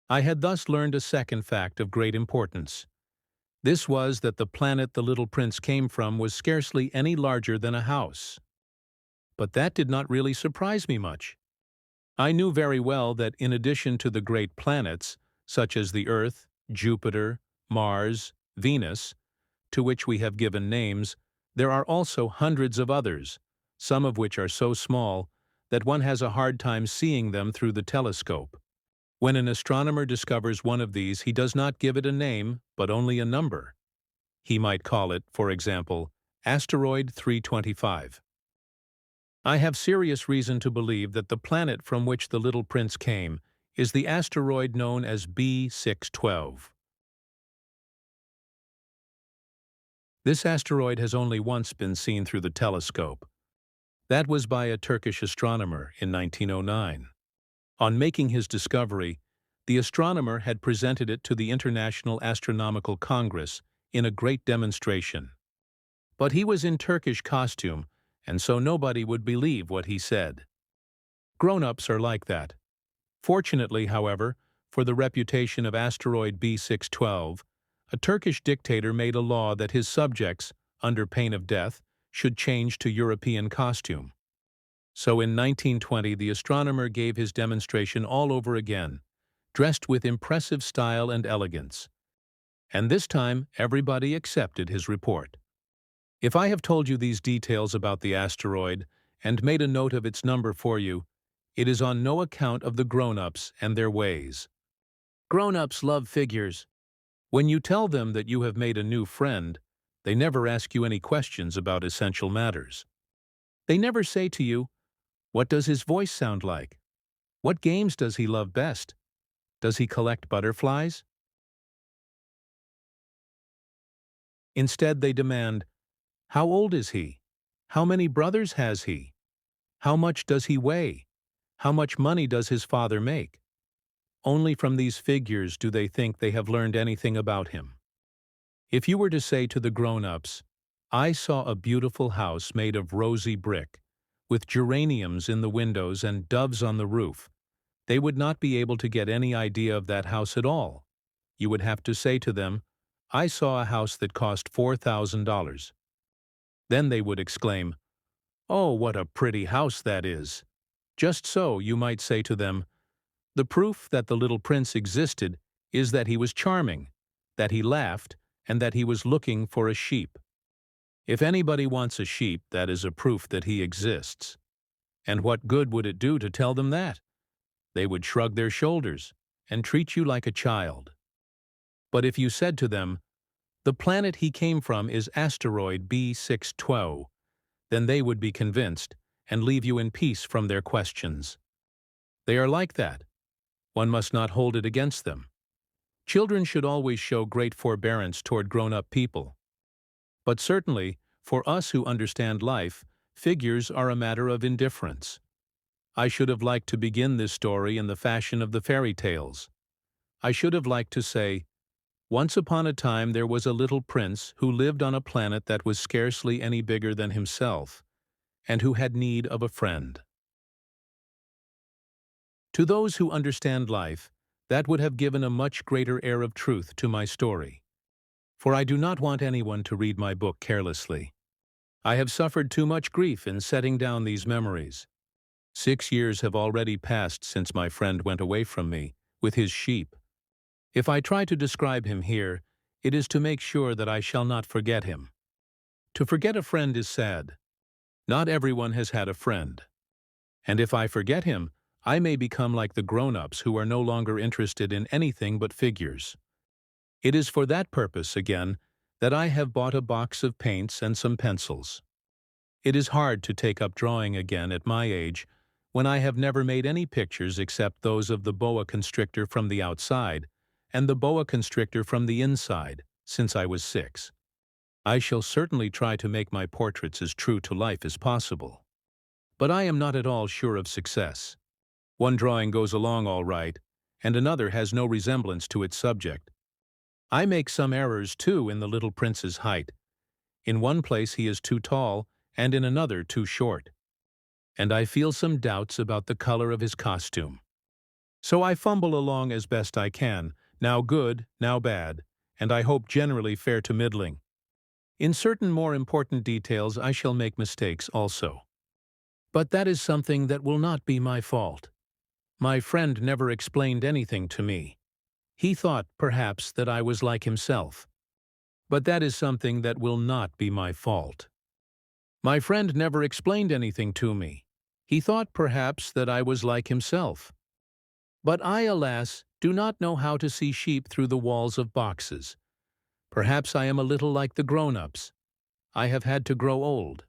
I had thus learned a second fact of great importance. This was that the planet the little prince came from was scarcely any larger than a house. But that did not really surprise me much. I knew very well that in addition to the great planets, such as the Earth, Jupiter, Mars, Venus, to which we have given names, there are also hundreds of others, some of which are so small that one has a hard time seeing them through the telescope. When an astronomer discovers one of these, he does not give it a name, but only a number. He might call it, for example, asteroid 325. I have serious reason to believe that the planet from which the little prince came is the asteroid known as B612. This asteroid has only once been seen through the telescope. That was by a Turkish astronomer in 1909. On making his discovery, the astronomer had presented it to the International Astronomical Congress in a great demonstration. But he was in Turkish costume, and so nobody would believe what he said. Grown-ups are like that. Fortunately, however, for the reputation of asteroid B612, a Turkish dictator made a law that his subjects, under pain of death, should change to European costume. So in 1920 the astronomer gave his demonstration all over again, dressed with impressive style and elegance. And this time everybody accepted his report. If I have told you these details about the asteroid and made a note of its number for you, it is on no account of the grown-ups and their ways. Grown-ups love figures. When you tell them that you have made a new friend, they never ask you any questions about essential matters. They never say to you, "What does his voice sound like? What games does he love best? Does he collect butterflies?" Instead, they demand, "How old is he? How many brothers has he? How much does he weigh? How much money does his father make?" Only from these figures do they think they have learned anything about him. If you were to say to the grown-ups, "I saw a beautiful house made of rosy brick, with geraniums in the windows and doves on the roof," they would not be able to get any idea of that house at all. You would have to say to them, "I saw a house that cost $4,000. Then they would exclaim, "Oh, what a pretty house that is." Just so you might say to them, "The proof that the little prince existed is that he was charming, that he laughed, and that he was looking for a sheep." If anybody wants a sheep, that is a proof that he exists. And what good would it do to tell them that? They would shrug their shoulders and treat you like a child. But if you said to them, "The planet he came from is asteroid B612, then they would be convinced and leave you in peace from their questions. They are like that. One must not hold it against them. Children should always show great forbearance toward grown-up people. But certainly, for us who understand life, figures are a matter of indifference. I should have liked to begin this story in the fashion of the fairy tales. I should have liked to say, "Once upon a time there was a little prince who lived on a planet that was scarcely any bigger than himself, and who had need of a friend." To those who understand life, that would have given a much greater air of truth to my story. For I do not want anyone to read my book carelessly. I have suffered too much grief in setting down these memories. 6 years have already passed since my friend went away from me, with his sheep. If I try to describe him here, it is to make sure that I shall not forget him. To forget a friend is sad. Not everyone has had a friend. And if I forget him, I may become like the grown-ups who are no longer interested in anything but figures. It is for that purpose, again, that I have bought a box of paints and some pencils. It is hard to take up drawing again at my age, when I have never made any pictures except those of the boa constrictor from the outside and the boa constrictor from the inside, since I was 6. I shall certainly try to make my portraits as true to life as possible. But I am not at all sure of success. One drawing goes along all right, and another has no resemblance to its subject. I make some errors, too, in the little prince's height. In one place he is too tall, and in another too short. And I feel some doubts about the color of his costume. So I fumble along as best I can, now good, now bad, and I hope generally fair to middling. In certain more important details I shall make mistakes also. But that is something that will not be my fault. My friend never explained anything to me. He thought, perhaps, that I was like himself. But that is something that will not be my fault. My friend never explained anything to me. He thought, perhaps, that I was like himself. But I, alas, do not know how to see sheep through the walls of boxes. Perhaps I am a little like the grown-ups. I have had to grow old.